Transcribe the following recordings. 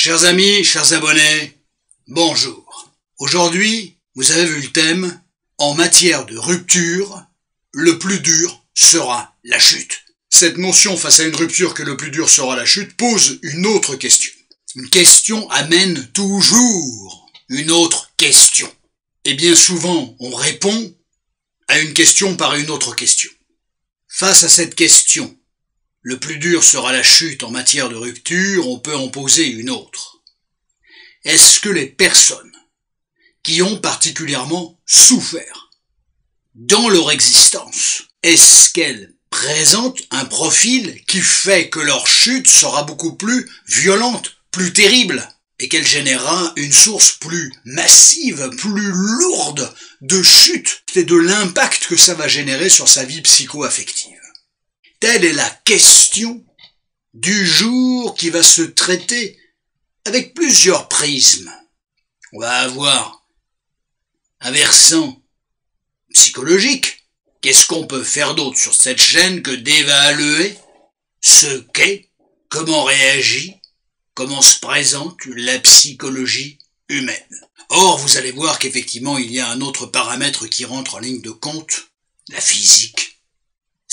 Chers amis, chers abonnés, bonjour. Aujourd'hui, vous avez vu le thème « En matière de rupture, le plus dur sera la chute ». Cette notion face à une rupture que le plus dur sera la chute pose une autre question. Une question amène toujours une autre question. Et bien souvent, on répond à une question par une autre question. Face à cette question, le plus dur sera la chute en matière de rupture, on peut en poser une autre. Est-ce que les personnes qui ont particulièrement souffert dans leur existence, est-ce qu'elles présentent un profil qui fait que leur chute sera beaucoup plus violente, plus terrible, et qu'elle générera une source plus massive, plus lourde de chute et de l'impact que ça va générer sur sa vie psycho-affective? Telle est la question du jour qui va se traiter avec plusieurs prismes. On va avoir un versant psychologique. Qu'est-ce qu'on peut faire d'autre sur cette chaîne que d'évaluer ce qu'est, comment réagit, comment se présente la psychologie humaine. Or, vous allez voir qu'effectivement, il y a un autre paramètre qui rentre en ligne de compte, la physique.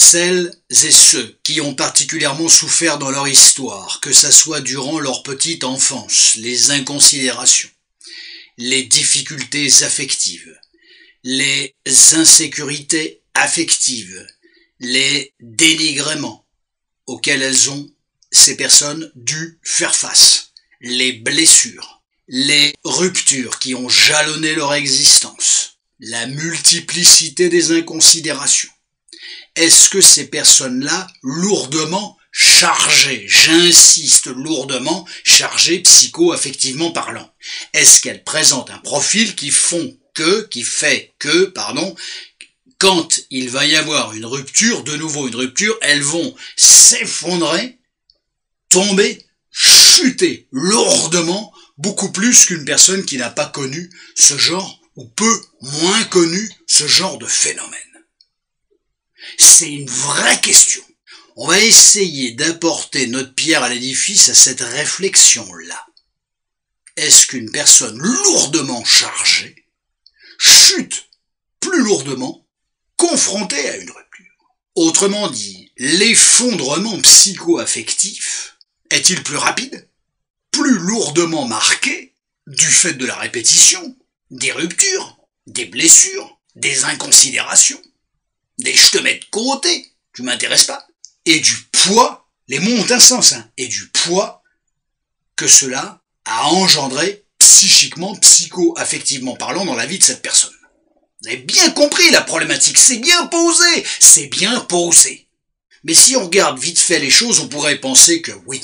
Celles et ceux qui ont particulièrement souffert dans leur histoire, que ça soit durant leur petite enfance, les inconsidérations, les difficultés affectives, les insécurités affectives, les dénigrements auxquels ces personnes dû faire face, les blessures, les ruptures qui ont jalonné leur existence, la multiplicité des inconsidérations. Est-ce que ces personnes-là, lourdement chargées, j'insiste, lourdement chargées psycho-affectivement parlant, est-ce qu'elles présentent un profil qui fait que, quand il va y avoir une rupture, de nouveau une rupture, elles vont s'effondrer, tomber, chuter lourdement, beaucoup plus qu'une personne qui n'a pas connu ce genre, ou peu moins connu ce genre de phénomène. C'est une vraie question. On va essayer d'apporter notre pierre à l'édifice à cette réflexion-là. Est-ce qu'une personne lourdement chargée chute plus lourdement confrontée à une rupture? Autrement dit, l'effondrement psycho-affectif est-il plus rapide, plus lourdement marqué du fait de la répétition, des ruptures, des blessures, des inconsidérations, des je te mets de côté, tu m'intéresses pas, et du poids, les mots ont un sens, et du poids que cela a engendré psychiquement, psycho-affectivement parlant dans la vie de cette personne. Vous avez bien compris la problématique, c'est bien posé. Mais si on regarde vite fait les choses, on pourrait penser que oui,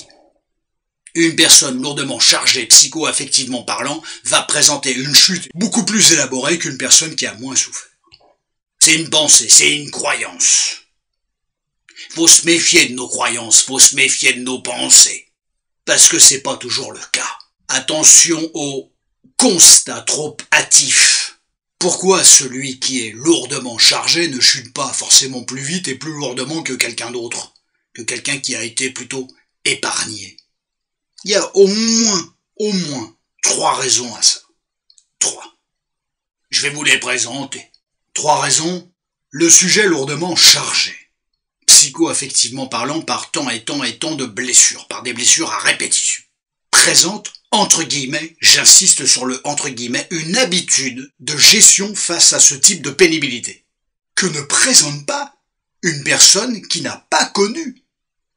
une personne lourdement chargée psycho-affectivement parlant va présenter une chute beaucoup plus élaborée qu'une personne qui a moins souffert. C'est une pensée, c'est une croyance. Faut se méfier de nos croyances, faut se méfier de nos pensées, parce que c'est pas toujours le cas. Attention aux constats trop hâtifs. Pourquoi celui qui est lourdement chargé ne chute pas forcément plus vite et plus lourdement que quelqu'un d'autre, que quelqu'un qui a été plutôt épargné? Il y a au moins 3 raisons à ça. 3. Je vais vous les présenter. 3 raisons. Le sujet lourdement chargé, psycho-affectivement parlant, par tant et tant de blessures, par des blessures à répétition, présente, entre guillemets, j'insiste sur le entre guillemets, une habitude de gestion face à ce type de pénibilité, que ne présente pas une personne qui n'a pas connu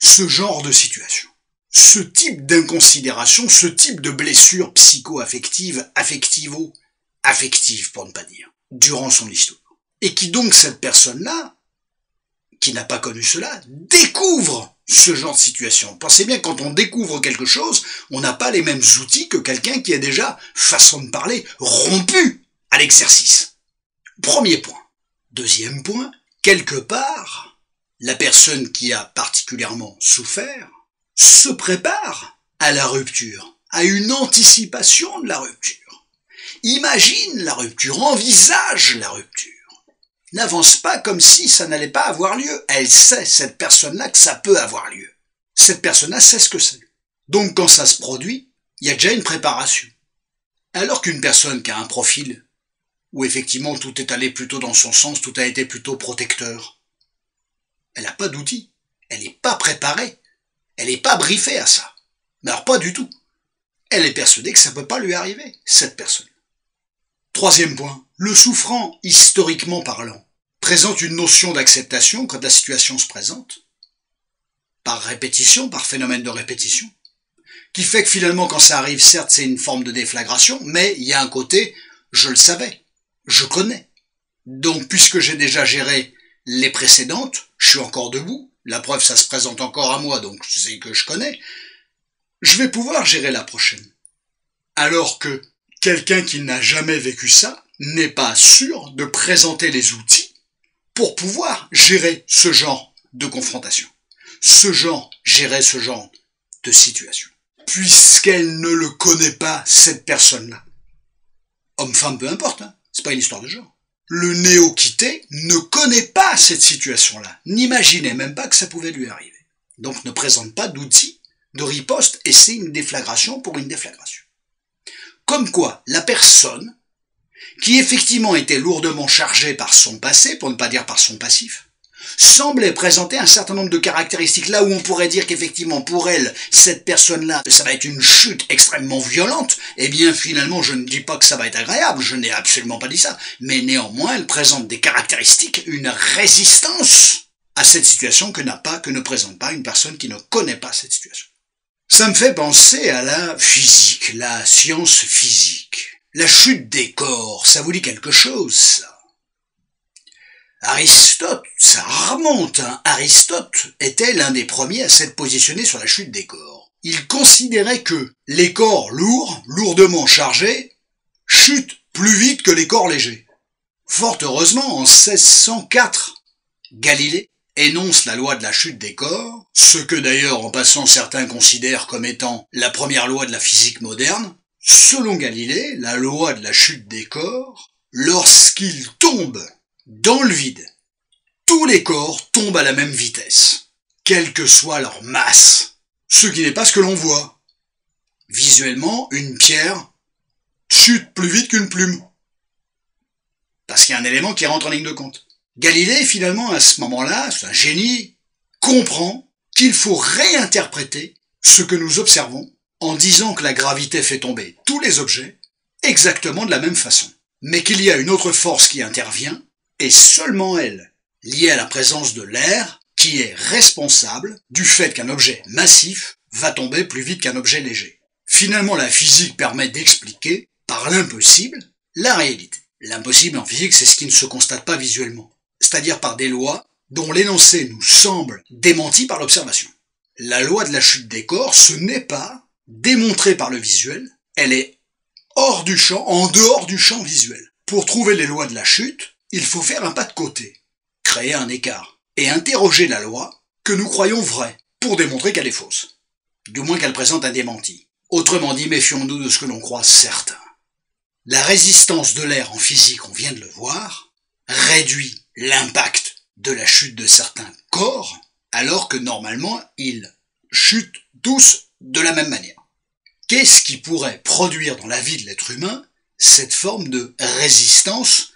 ce genre de situation. Ce type d'inconsidération, ce type de blessure psycho-affective, affectivo-affective pour ne pas dire, durant son histoire. Et qui donc, cette personne-là, qui n'a pas connu cela, découvre ce genre de situation. Pensez bien, quand on découvre quelque chose, on n'a pas les mêmes outils que quelqu'un qui a déjà, façon de parler, rompu à l'exercice. Premier point. Deuxième point, quelque part, la personne qui a particulièrement souffert se prépare à la rupture, à une anticipation de la rupture. Imagine la rupture, envisage la rupture. N'avance pas comme si ça n'allait pas avoir lieu. Elle sait, cette personne-là, que ça peut avoir lieu. Cette personne-là sait ce que c'est. Donc quand ça se produit, il y a déjà une préparation. Alors qu'une personne qui a un profil où effectivement tout est allé plutôt dans son sens, tout a été plutôt protecteur, elle n'a pas d'outils, elle n'est pas préparée, elle n'est pas briefée à ça. Mais alors pas du tout. Elle est persuadée que ça ne peut pas lui arriver, cette personne. Troisième point, le souffrant, historiquement parlant, présente une notion d'acceptation quand la situation se présente, par répétition, par phénomène de répétition, qui fait que finalement quand ça arrive, certes c'est une forme de déflagration, mais il y a un côté, je le savais, je connais. Donc puisque j'ai déjà géré les précédentes, je suis encore debout, la preuve ça se présente encore à moi, donc je sais que je connais, je vais pouvoir gérer la prochaine. Alors que quelqu'un qui n'a jamais vécu ça n'est pas sûr de présenter les outils pour pouvoir gérer ce genre de confrontation, gérer ce genre de situation, puisqu'elle ne le connaît pas, cette personne-là. Homme-femme, peu importe, hein, c'est pas une histoire de genre. Le néo-quitté ne connaît pas cette situation-là, n'imaginait même pas que ça pouvait lui arriver. Donc ne présente pas d'outils de riposte et c'est une déflagration pour une déflagration. Comme quoi, la personne qui effectivement était lourdement chargée par son passé, pour ne pas dire par son passif, semblait présenter un certain nombre de caractéristiques là où on pourrait dire qu'effectivement pour elle, cette personne-là, ça va être une chute extrêmement violente, eh bien finalement je ne dis pas que ça va être agréable, je n'ai absolument pas dit ça, mais néanmoins elle présente des caractéristiques, une résistance à cette situation que ne présente pas une personne qui ne connaît pas cette situation. Ça me fait penser à la physique, la science physique. La chute des corps, ça vous dit quelque chose, ça? Aristote, ça remonte, hein. Aristote était l'un des premiers à s'être positionné sur la chute des corps. Il considérait que les corps lourds, lourdement chargés, chutent plus vite que les corps légers. Fort heureusement, en 1604, Galilée énonce la loi de la chute des corps, ce que d'ailleurs en passant certains considèrent comme étant la première loi de la physique moderne. Selon Galilée, la loi de la chute des corps, lorsqu'ils tombent dans le vide, tous les corps tombent à la même vitesse, quelle que soit leur masse, ce qui n'est pas ce que l'on voit. Visuellement, une pierre chute plus vite qu'une plume, parce qu'il y a un élément qui rentre en ligne de compte. Galilée, finalement, à ce moment-là, c'est un génie, comprend qu'il faut réinterpréter ce que nous observons en disant que la gravité fait tomber tous les objets exactement de la même façon, mais qu'il y a une autre force qui intervient, et seulement elle, liée à la présence de l'air, qui est responsable du fait qu'un objet massif va tomber plus vite qu'un objet léger. Finalement, la physique permet d'expliquer, par l'impossible, la réalité. L'impossible en physique, c'est ce qui ne se constate pas visuellement, c'est-à-dire par des lois dont l'énoncé nous semble démenti par l'observation. La loi de la chute des corps, ce n'est pas démontrée par le visuel, elle est hors du champ, en dehors du champ visuel. Pour trouver les lois de la chute, il faut faire un pas de côté, créer un écart, et interroger la loi que nous croyons vraie, pour démontrer qu'elle est fausse. Du moins qu'elle présente un démenti. Autrement dit, méfions-nous de ce que l'on croit certain. La résistance de l'air en physique, on vient de le voir, réduit l'impact de la chute de certains corps, alors que normalement, ils chutent tous de la même manière. Qu'est-ce qui pourrait produire dans la vie de l'être humain cette forme de résistance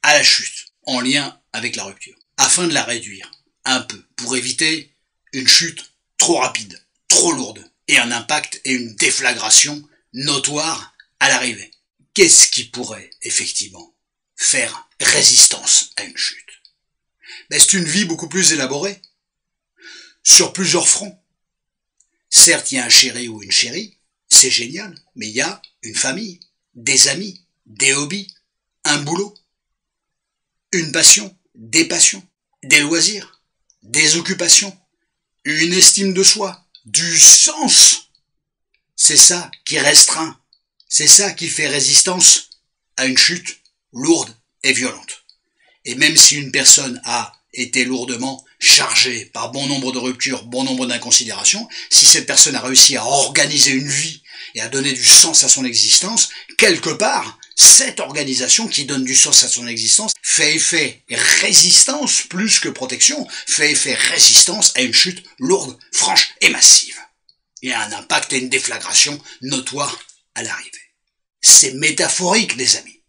à la chute, en lien avec la rupture, afin de la réduire un peu, pour éviter une chute trop rapide, trop lourde, et un impact et une déflagration notoire à l'arrivée? Qu'est-ce qui pourrait, effectivement, faire résistance à une chute? C'est une vie beaucoup plus élaborée, sur plusieurs fronts. Certes, il y a un chéri ou une chérie, c'est génial, mais il y a une famille, des amis, des hobbies, un boulot, une passion, des loisirs, des occupations, une estime de soi, du sens. C'est ça qui restreint, c'est ça qui fait résistance à une chute lourde et violente. Et même si une personne a été lourdement chargée par bon nombre de ruptures, bon nombre d'inconsidérations, si cette personne a réussi à organiser une vie et à donner du sens à son existence, quelque part, cette organisation qui donne du sens à son existence fait effet résistance plus que protection, fait effet résistance à une chute lourde, franche et massive. et un impact et une déflagration notoire à l'arrivée. C'est métaphorique, les amis.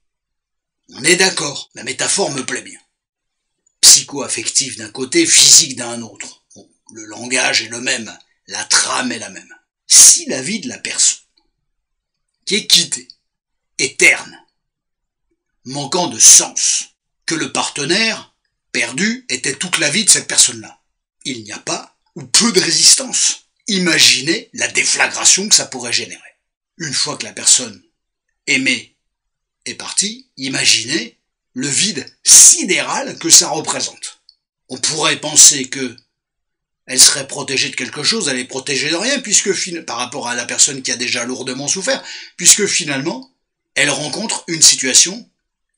On est d'accord, la métaphore me plaît bien. Psycho-affectif d'un côté, physique d'un autre. Bon, le langage est le même, la trame est la même. Si la vie de la personne, qui est quittée, est terne, manquant de sens, que le partenaire perdu était toute la vie de cette personne-là, il n'y a pas ou peu de résistance. Imaginez la déflagration que ça pourrait générer. Une fois que la personne aimée est partie, imaginez le vide sidéral que ça représente. On pourrait penser que elle serait protégée de quelque chose, elle est protégée de rien, par rapport à la personne qui a déjà lourdement souffert, puisque finalement, elle rencontre une situation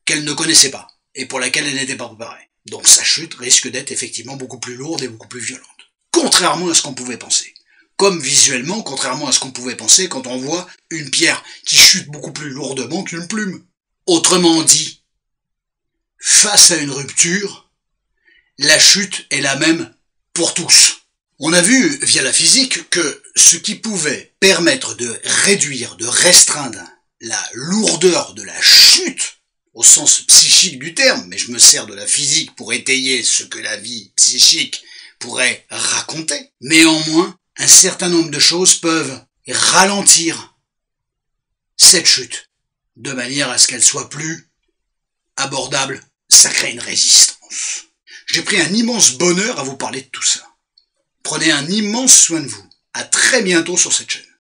qu'elle ne connaissait pas, et pour laquelle elle n'était pas préparée. Donc sa chute risque d'être effectivement beaucoup plus lourde et beaucoup plus violente. Contrairement à ce qu'on pouvait penser. Comme visuellement, contrairement à ce qu'on pouvait penser quand on voit une pierre qui chute beaucoup plus lourdement qu'une plume. Autrement dit, face à une rupture, la chute est la même pour tous. On a vu via la physique que ce qui pouvait permettre de réduire, de restreindre la lourdeur de la chute, au sens psychique du terme, mais je me sers de la physique pour étayer ce que la vie psychique pourrait raconter. Néanmoins, un certain nombre de choses peuvent ralentir cette chute, de manière à ce qu'elle soit plus abordable. Ça crée une résistance. J'ai pris un immense bonheur à vous parler de tout ça. Prenez un immense soin de vous. À très bientôt sur cette chaîne.